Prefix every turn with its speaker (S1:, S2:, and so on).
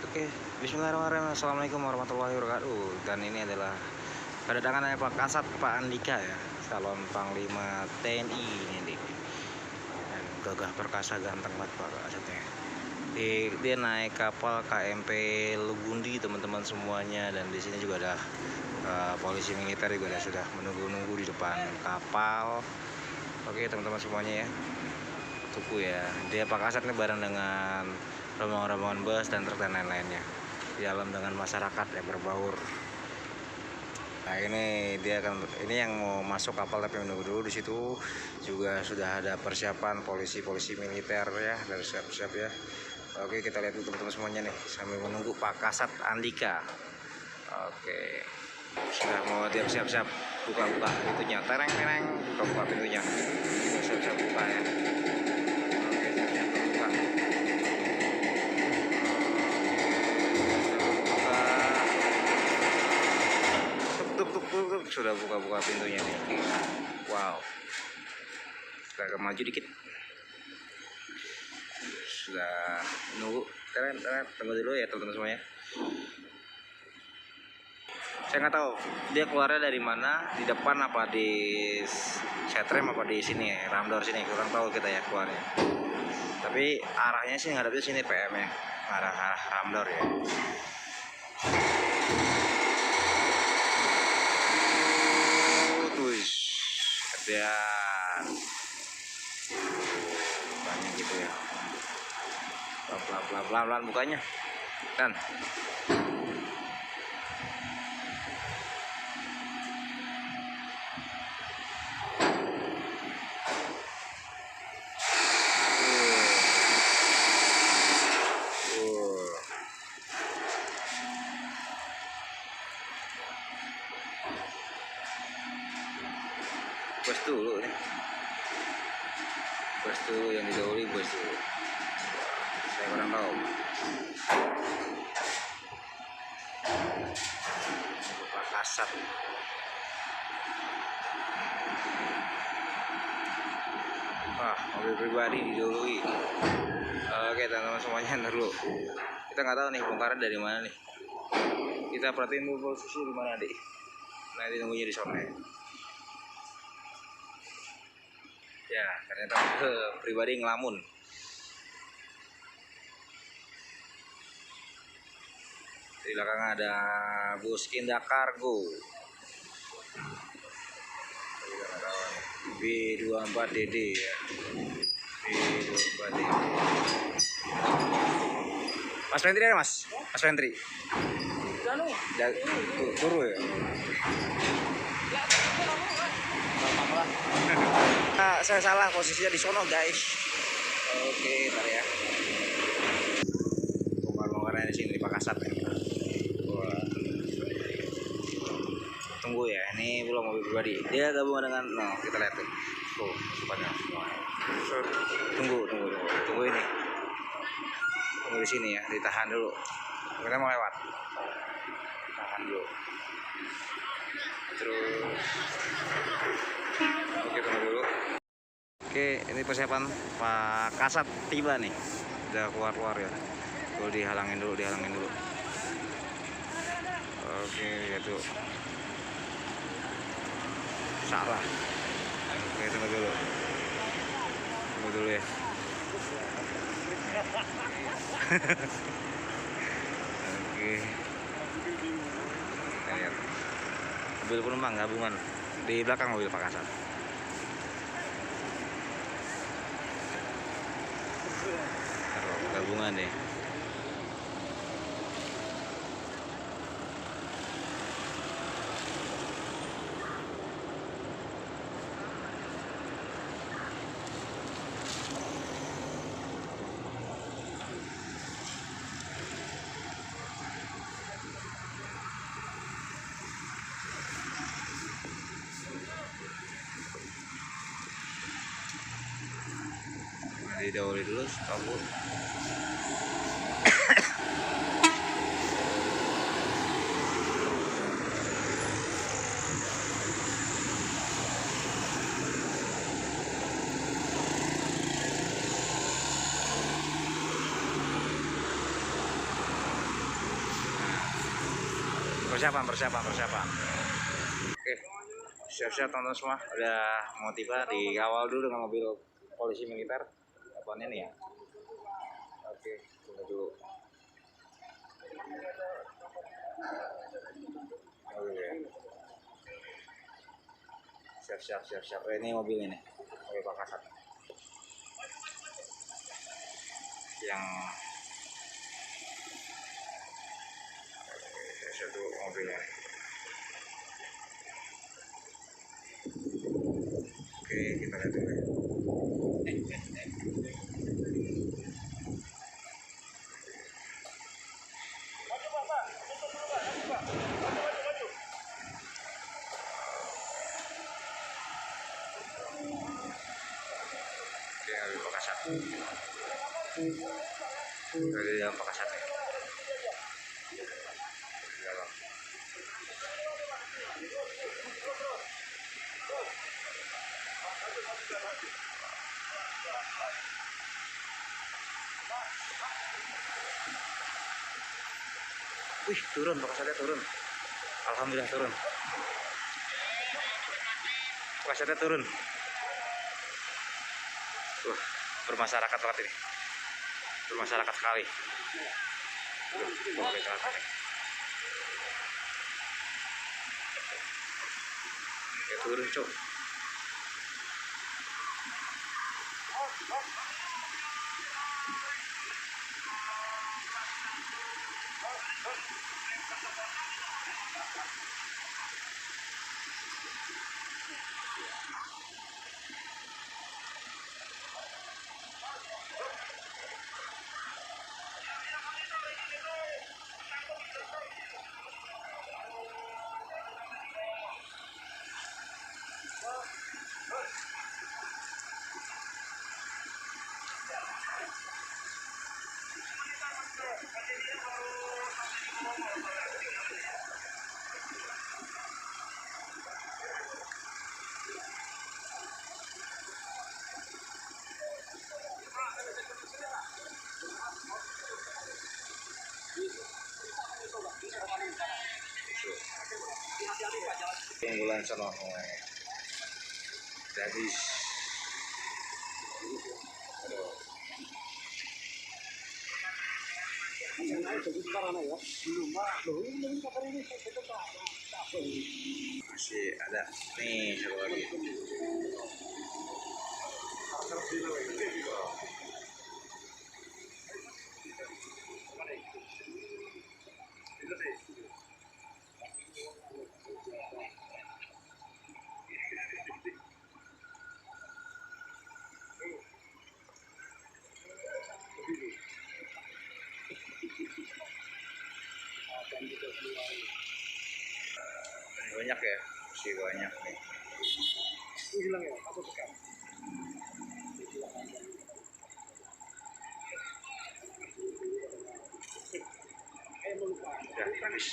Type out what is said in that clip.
S1: Oke, bismillahirrahmanirrahim. Assalamualaikum warahmatullahi wabarakatuh. Dan ini adalah kedatangan Pak Kasat, Pak Andika ya, calon Panglima TNI ini. Dan gagah perkasa, ganteng banget Pak Kasatnya. Dia naik kapal KMP Lugundi teman-teman semuanya, dan di sini juga ada polisi militer juga sudah menunggu-nunggu di depan kapal. Oke teman-teman semuanya ya, tunggu ya. Dia Pak Kasat ini bareng dengan rombongan-rombongan bus dan truk dan lain-lainnya di dalam dengan masyarakat yang berbaur. Nah ini yang mau masuk kapal tapi menunggu dulu. Di situ juga sudah ada persiapan polisi militer ya, dari siap-siap ya. Oke, kita lihat dulu teman-teman semuanya nih sambil menunggu Pak Kasat Andika. Oke, sudah mau dia siap-siap buka-buka pintunya, tereng-tereng, buka pintunya, siap-siap buka ya. Oke, siap-siap buka. Sudah buka pintunya nih. Wow, kita agak maju dikit. Sudah nunggu. Kalian tunggu dulu ya teman-teman semuanya. Saya nggak tahu dia keluarnya dari mana, di depan apa di setrem apa di sini ya, ramdor sini, kurang tahu kita ya keluarnya. Tapi arahnya sih ngadepnya sini PM ya, arah ramdor ya. Dan banyak gitu ya, pelan-pelan bukanya. Dan bus dulu nih, bus dulu yang didahului, bus dulu. Saya kurang tahu. Pak Kasat. Wah, mobil pribadi didahului. Oke teman-teman semuanya, dulu. Kita nggak tahu nih bongkaran dari mana nih. Kita perhatiin dulu posisi di mana nih. Nanti nunggunya di sana ya. Ya, ternyata pribadi ngelamun. Di belakang ada bus Indah Kargo B24DD ya. B24DD. Mas Menteri ada Mas? Mas Menteri. Turu ya. Nah, saya salah posisinya di sono guys. Oke, ntar ya. Bongkar-bongkarnya di sini di Pak Kasat ya. Wah. Tunggu ya, ini belum mobil pribadi. Dia gabungan dengan, nah kita lihat tuh. Tuh, depannya semua. Tunggu ini. Tunggu di sini ya, ditahan dulu. Kita mau lewat. Tahan dulu. Terus oke, tunggu dulu. Oke, ini persiapan Pak Kasat tiba nih. Udah keluar ya. Tuh dihalangin dulu. Oke, ya tuh. Salah. Oke, tunggu dulu ya. Oke. Lihat. Mobil penumpang gabungan di belakang mobil Pak Kasat. Gabungan deh. Didahului dulu, stop. persiapan. Oke, siap-siap teman-teman semua. Udah mau tiba, di awal dulu dengan mobil polisi militer. Apaan ini ya? Oke, tunggu dulu. Oke. Siap. Ini mobil ini, mobil Pak Kasat. Yang satu mobilnya. Oke, kita lihat dulu. Oke, mobil Pak Kasat. Dari dalam Pak Kasat ya. Di dalam. Wih, turun Pak Kasatnya turun. Alhamdulillah turun. Pak Kasatnya turun. Bermasyarakat banget ini. Bermasyarakat sekali. Ya turun, Cok. Unggulan sono. Jadi masih ada nih satu lagi. Banyak ya, masih banyak nih. Hilang ya, aku sekarang. Ya, habis.